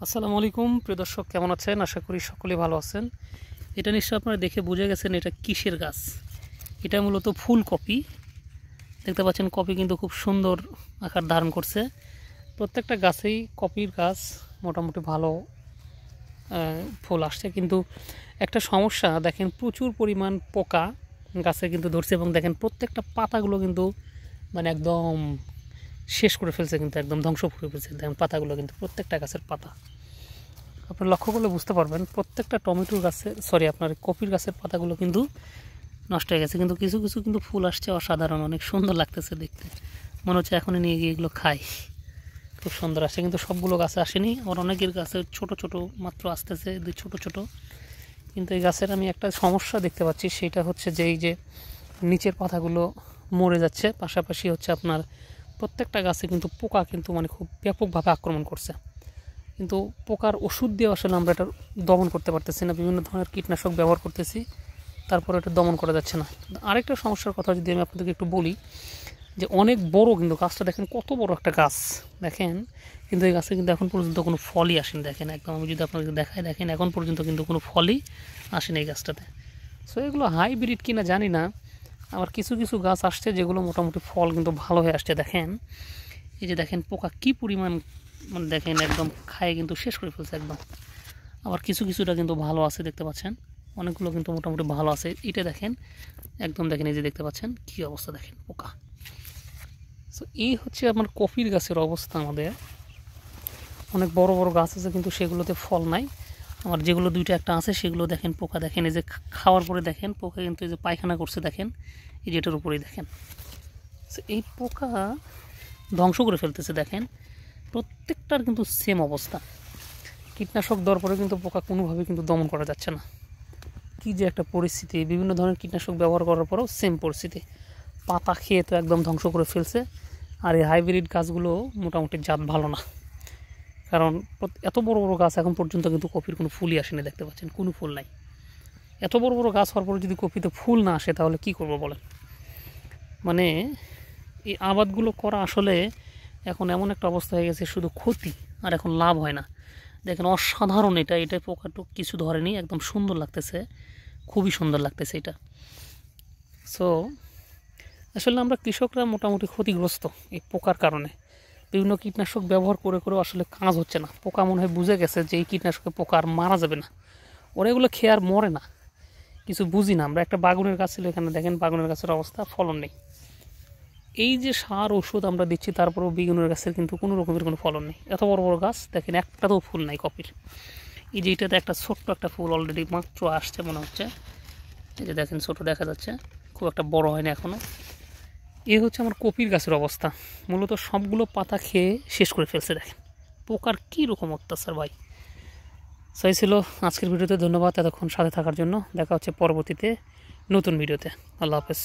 আসসালামু আলাইকুম প্রিয় দর্শক, কেমন আছেন? আশা করি সকলেই ভালো আছেন। এটা নিশ্চয়ই আপনারা দেখে বুঝে গেছেন এটা কিসের গাছ। এটা মূলত ফুলকপি। দেখতে পাচ্ছেন কপি কিন্তু খুব সুন্দর আকার ধারণ করছে। প্রত্যেকটা গাছেই কপির গাছ মোটামুটি ভালো ফুল আসছে, কিন্তু একটা সমস্যা দেখেন, প্রচুর পরিমাণ পোকা গাছে কিন্তু ধরছে এবং দেখেন প্রত্যেকটা পাতাগুলো কিন্তু মানে একদম শেষ করে ফেলছে, কিন্তু একদম ধ্বংস করে ফেলছে। দেখেন পাতাগুলো কিন্তু প্রত্যেকটা গাছের পাতা আপনি লক্ষ্য করলে বুঝতে পারবেন, প্রত্যেকটা টমেটোর গাছের আপনার কপির গাছের পাতাগুলো কিন্তু নষ্ট হয়ে গেছে। কিন্তু কিছু কিছু কিন্তু ফুল আসছে অসাধারণ, অনেক সুন্দর লাগতেছে দেখতে, মনে হচ্ছে এখনই নিয়ে গিয়ে এগুলো খাই। খুব সুন্দর আসছে, কিন্তু সবগুলো গাছে আসেনি। আবার অনেকের গাছে ছোট ছোট মাত্র আসতেছে, দুই ছোট ছোট। কিন্তু এই গাছের আমি একটা সমস্যা দেখতে পাচ্ছি, সেটা হচ্ছে যে এই যে নিচের পাতাগুলো মরে যাচ্ছে, পাশাপাশি হচ্ছে আপনার প্রত্যেকটা গাছে কিন্তু পোকা কিন্তু মানে খুব ব্যাপকভাবে আক্রমণ করছে। কিন্তু পোকার ওষুধ দিয়ে আসলে আমরা এটা দমন করতে পারতেছি না, বিভিন্ন ধরনের কীটনাশক ব্যবহার করতেছি, তারপরে এটা দমন করা যাচ্ছে না। আরেকটা সমস্যার কথা যদি আমি আপনাদেরকে একটু বলি, যে অনেক বড় কিন্তু গাছটা, দেখেন কত বড় একটা গাছ দেখেন, কিন্তু এই গাছে কিন্তু এখন পর্যন্ত কোনো ফলই আসেনি। দেখেন একদম, আমি যদি আপনাকে দেখাই, দেখেন এখন পর্যন্ত কিন্তু কোনো ফলই আসেনি এই গাছটাতে। সো এগুলো হাইব্রিড কিনা জানি না। আবার কিছু কিছু গাছ আসছে যেগুলো মোটামুটি ফল কিন্তু ভালো হয়ে আসছে। দেখেন এই যে দেখেন পোকা কী পরিমাণ, মানে দেখেন একদম খায় কিন্তু শেষ করে ফেলছে একদম। আবার কিছু কিছুটা কিন্তু ভালো আছে, দেখতে পাচ্ছেন অনেকগুলো কিন্তু মোটামুটি ভালো আছে। এটা দেখেন একদম, দেখেন এই যে দেখতে পাচ্ছেন কী অবস্থা, দেখেন পোকা। সো এই হচ্ছে আমার কপির গাছের অবস্থা। আমাদের অনেক বড় বড় গাছ আছে কিন্তু সেগুলোতে ফল নাই। আমার যেগুলো দুইটা একটা আছে সেগুলো দেখেন পোকা, দেখেন এই যে খাওয়ার পরে দেখেন পোকা কিন্তু এই যে পায়খানা করছে, দেখেন এই যে এটার উপরেই দেখেন। সো এই পোকা ধ্বংস করে ফেলতেছে। দেখেন প্রত্যেকটার কিন্তু সেম অবস্থা, কীটনাশক দেওয়ার পরে কিন্তু পোকা কোনোভাবে কিন্তু দমন করা যাচ্ছে না। কী যে একটা পরিস্থিতি, বিভিন্ন ধরনের কীটনাশক ব্যবহার করার পরেও সেম পরিস্থিতি, পাতা খেয়ে তো একদম ধ্বংস করে ফেলছে। আর এই হাইব্রিড গাছগুলো মোটামুটি জাত ভালো না, কারণ এত বড় বড় গাছ এখন পর্যন্ত কিন্তু কপির কোনো ফুলই আসেনি। দেখতে পাচ্ছেন কোনো ফুল নাই। এত বড় বড় গাছ হওয়ার পরে যদি কপিতে ফুল না আসে তাহলে কি করবো বলেন? মানে এই আবাদগুলো করা আসলে এখন এমন একটা অবস্থা হয়ে গেছে, শুধু ক্ষতি আর এখন লাভ হয় না। দেখেন অসাধারণ, এটা পোকাটুক কিছু ধরেনি, একদম সুন্দর লাগতেছে, খুবই সুন্দর লাগতেছে এটা। সো আসলে আমরা কৃষকরা মোটামুটি ক্ষতিগ্রস্ত এই পোকার কারণে। বিভিন্ন কীটনাশক ব্যবহার করে করেও আসলে কাজ হচ্ছে না। পোকা মনে হয় বুঝে গেছে যে এই কীটনাশকে পোকা আর মারা যাবে না, ওরা এগুলো খেয়ে আর মরে না। কিছু বুঝি না আমরা। একটা বাগুনের গাছ ছিল, এখানে দেখেন বাগুনের গাছের অবস্থা, ফলন নেই। এই যে সার ওষুধ আমরা দিচ্ছি, তারপরেও বেগুনের গাছের কিন্তু কোনো রকমের কোনো ফলন নেই। এত বড় বড় গাছ দেখেন, একটাতেও ফুল নাই কপির। এই যে এটাতে একটা ছোট্ট একটা ফুল অলরেডি মাত্র আসছে মনে হচ্ছে, এই যে দেখেন ছোট দেখা যাচ্ছে, খুব একটা বড় হয়নি এখনও। এ হচ্ছে আমার কপির গাছের অবস্থা। মূলত সবগুলো পাতা খেয়ে শেষ করে ফেলছে। দেখেন পোকার কী রকম অত্যাচার ভাই। সেই ছিল আজকের ভিডিওতে। ধন্যবাদ এতক্ষণ সাথে থাকার জন্য। দেখা হচ্ছে পরবর্তীতে নতুন ভিডিওতে। আল্লাহ হাফেজ।